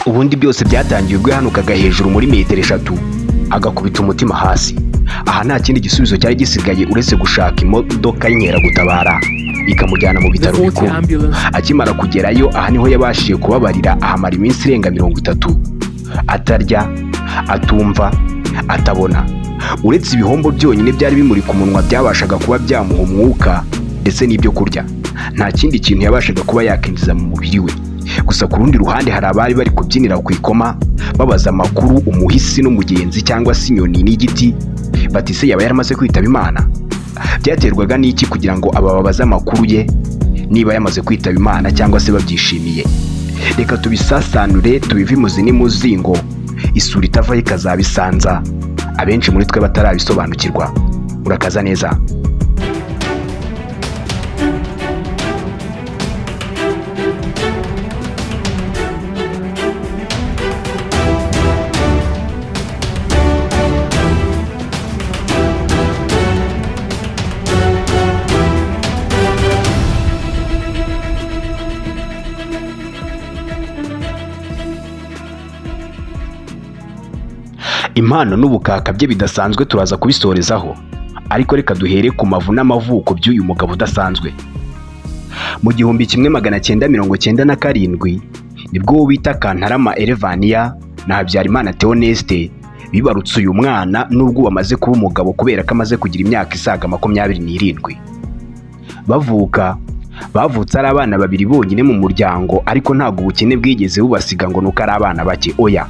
ubundi byose byatangiye ubwo yahanukaga hejuru muri metero 3 agakubita umutima hasi. Aha nta kindi gisubizo cyari gisigaye uretse gushaka imodoka y'inkeragutabara ikamujyana mu bitaro bikuru. Akimara kugerayo, aha niho yabashije kubabarira, ahamara iminsi irenga 30 atarya, atumva, atabona. Uretse ibihombo byonyine byari bimuri ku munwa byabashaga kuba byamuha umwuka ndetse n'ibyo kurya, nta kindi kintu yabashaga kuba yakinjiza mu mubiri we. Gusa ku rundi ruhande hari abari bari kubyinira ku ikoma babaza amakuru umuhisi n'umugenzi cyangwa se inyoni n'igiti, bati se yaba yaramaze kwitaba Imana? Byaterwaga n'iki kugira ngo aba babaze amakuru ye niba yamaze kwitaba Imana cyangwa se babyishimiye? Reka tubisasanure, tubive imuzi n'imuzingo, isura itavaho ikazabisanza, abenshi muri twe batarabisobanukirwa. Urakaza neza. Impano n'ubukaka bye bidasanzwe turaza kubisorezaho, ariko reka duhere ku mavu n'amavuko by'uyu mugabo udasanzwe. Mu 1997 nibwo bita Kantarama Elevania na Habyarimana Theoneste bibarutse uyu mwana, nubwo bamaze kuba umugabo kubera ko amaze kugira imyaka isaga 27. Bavutse ari abana babiri bonyine mu muryango, ariko ntabwo ubukene bwigeze bubasiga ngo nuko ari abana bake, oya,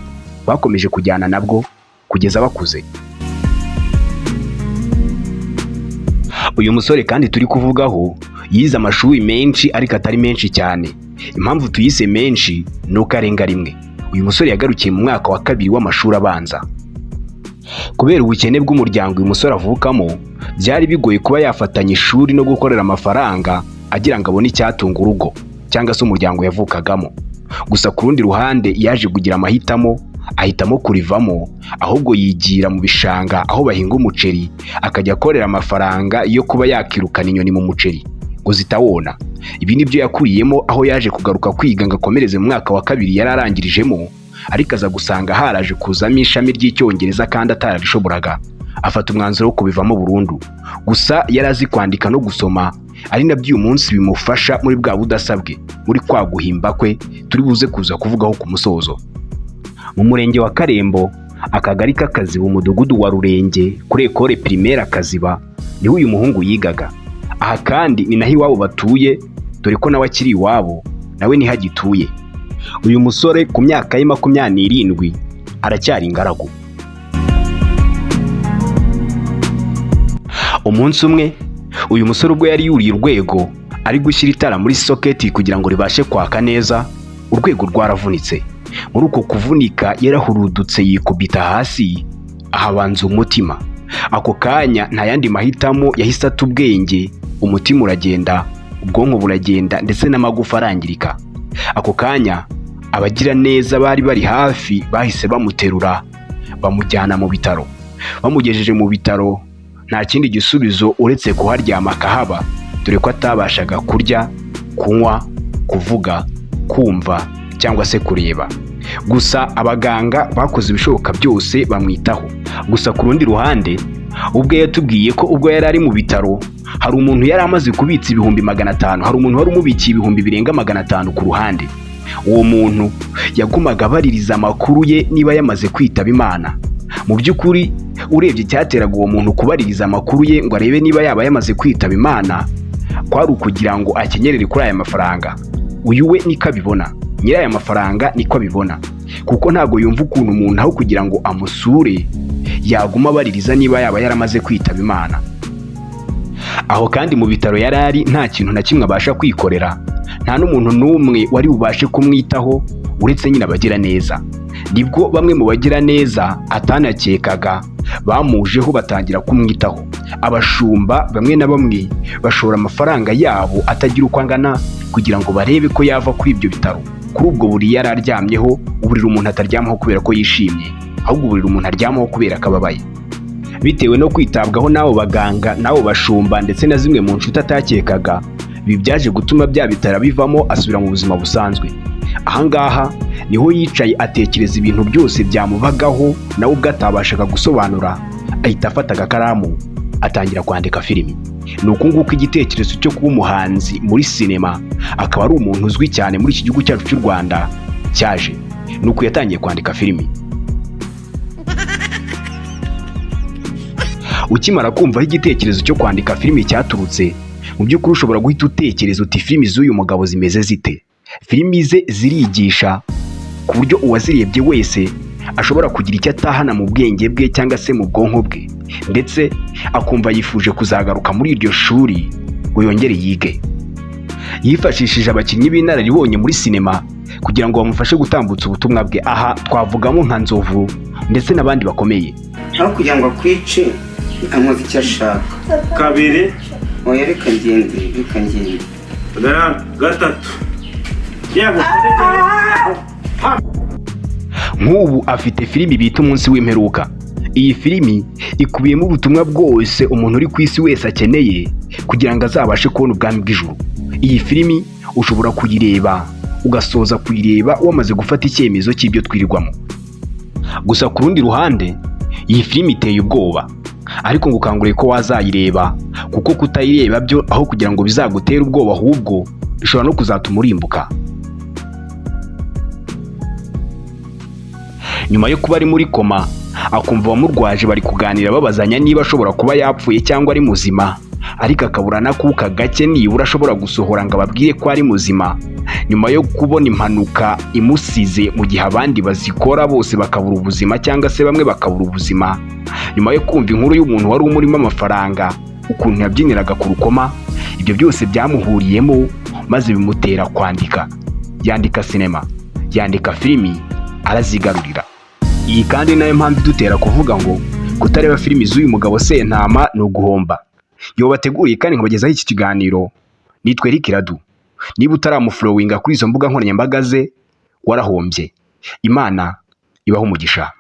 bakomeje kujyana nabwo kugeza bakuze. Uyu musore kandi turi kuvugaho yize amashuri menshi, ariko atari menshi cyane. Impamvu tuyise menshi nuko arenga rimwe. Uyu musore yagarukiye mu mwaka wa 2 w'amashuri abanza. Kubera ubukene bw'umuryango uyu musore avukamo, byari bigoye kuba yafatanya ishuri no gukorera amafaranga agira ngo abone icyatunga urugo cyangwa se umuryango yavukagamo. Gusa ku rundi ruhande yaje kugira amahitamo, ahitamo kurivamo, ahubwo yigira mu bishanga aho bahinga umuceri, akajya akorera amafaranga yo kuba yakirukana inyoni mu muceri ngo zitawona. Ibi nibyo yakuriyemo, aho yaje kugaruka kwiga ngo akomereze mu mwaka wa 2 yararangirijemo, ariko aza gusanga haraje kuzamo ishami ry'icyongereza kandi atarabishoboraga, afata umwanzuro wo kubivamo burundu. Gusa yari azi kwandika no gusoma, ari nabyo uyu munsi bimufasha muri bwa budasabwe, muri kwa guhimba kwe turi buze kuza kuvugaho ku musozo. Mu murenge wa Karembo, akagari k'Akaziba, umudugudu wa Rurenge, kuri ekole primaire Akaziba, niho uyu muhungu yigaga. Aha kandi ni naho iwabo batuye, dore ko nawe akiri iwabo, nawe niho agituye. Uyu musore ku myaka ye 27 aracyari ingaragu. Umunsi umwe uyu musore ubwo yari yuriye urwego ari gushyira itara muri soketi kugira ngo ribashe kwaka neza, urwego rwaravunitse. Muri uko kuvunika yarahurudutse yikubita hasi, ahabanza umutima. Ako kanya nta yandi mahitamo, yahise ata ubwenge, umutima uragenda, ubwonko buragenda ndetse n'amagufa arangirika. Ako kanya abagira neza bari bari hafi bahise bamuterura bamujyana mu bitaro. Bamugejeje mu bitaro, nta kindi gisubizo uretse kuharyama akahaba, dore ko atabashaga kurya, kunywa, kuvuga, kumva cyangwa se kureba. Gusa abaganga bakoze ibishoboka byose bamwitaho. Gusa ku rundi ruhande, ubwo yatubwiye ko ubwo yari ari mu bitaro hari umuntu yari amaze kubitsa 500, hari umuntu wari umubikiye 500 ku ruhande. Uwo muntu yagumaga abaririza amakuru ye niba yamaze kwitaba Imana. Mu by'ukuri urebye icyateraga uwo muntu kubaririza amakuru ye ngo arebe niba yaba yamaze kwitaba Imana, kwari ukugira ngo akenyerere kuri aya mafaranga. Uyu we niko abibona, nyiri aya mafaranga niko abibona, kuko ntago yumva ukuntu umuntu aho kugira ngo amusure yaguma abaririza niba yaba yaramaze kwitaba Imana. Aho kandi mu bitaro yarari nta kintu na kimwe abasha kwikorera, nta n'umuntu n'umwe wari bubashe kumwitaho uretse nyine abagira neza. Nibwo bamwe mu bagira neza atanakekaga bamujeho batangira kumwitaho. Abashumba bamwe na bamwe bashora amafaranga yabo atagira uko angana kugira ngo barebe ko yava kuri ibyo bitaro. Kuri ubwo buri yari aryamyeho, uburiri umuntu ataryamaho kubera ko yishimye, ahubwo uburiri umuntu aryamaho kubera ko ababaye. Bitewe no kwitabwaho n'abo baganga n'abo bashumba ndetse na zimwe mu nshuti atakekaga, ibi byaje gutuma bya bitara bivamo asubira mu buzima busanzwe. Ahangaha niho yicaye atekereza ibintu byose byamubagaho nawe ubwo atabashaga gusobanura, ahita afata agakaramu atangira kwandika filimi. Ni uku nguko igitekerezo cyo kuba umuhanzi muri sinema akaba ari umuntu uzwi cyane muri iki gihugu cyacu cy'u Rwanda cyaje. Ni uku yatangiye kwandika filimi. Ukimara kumva aho igitekerezo cyo kwandika filimi cyaturutse, mu by'ukuri ushobora guhita utekereza uti filimi z'uyu mugabo zimeze zite? Filimi ze zirigisha ku buryo uwazirebye wese ashobora kugira icyo atahana mu bwenge bwe cyangwa se mu bwonko bwe, ndetse akumva yifuje kuzagaruka muri iryo shuri ngo yongere yige. Yifashishije abakinnyi b'inararibonye muri sinema kugira ngo bamufashe gutambutsa ubutumwa bwe. Aha twavugamo nka Nzovu ndetse n'abandi bakomeye. aho kugira ngo akwice amuzi icyo ashaka. Kabiri Oya reka ngende. Gatatu. Nk'ubu afite filimi bita Umunsi w'Imperuka. Iyi filimi ikubiyemo ubutumwa bwose umuntu uri ku isi wese akeneye kugira ngo azabashe kubona ubwami bw'ijuru. Iyi filimi ushobora kuyireba ugasoza kuyireba wamaze gufata icyemezo cy'ibyo twirirwamo. Gusa ku rundi ruhande iyi filimi iteye ubwoba, ariko ngukanguriye ko wazayireba, kuko kutayireba byo aho kugira ngo bizagutere ubwoba ahubwo bishobora no kuzatuma urimbuka. Nyuma yo kuba ari muri koma akumva abamurwaje bari kuganira babazanya niba ashobora kuba yapfuye cyangwa ari muzima, ariko akabura n'akuka gake nibura ashobora gusohora ngo ababwire ko ari muzima. Nyuma yo kubona impanuka imusize mu gihe abandi bazikora bose bakabura ubuzima cyangwa se bamwe bakabura ubuzima, nyuma yo kumva inkuru y'umuntu wari umurimo amafaranga ukuntu yabyiniraga ku rukoma, ibyo byose byamuhuriyemo maze bimutera kwandika. Yandika sinema, yandika filimi, arazigarurira. Iyi kandi nayo mpamvu idutera kuvuga ngo kutareba filimi z'uyu mugabo Sentama ni uguhomba. Yo bateguriye kandi nkabagezaho iki kiganiro, nitwe Eric Radu. Niba utaramufollowinga kuri izo mbuga nkoranyambaga ze warahombye. Imana ibaho umugisha.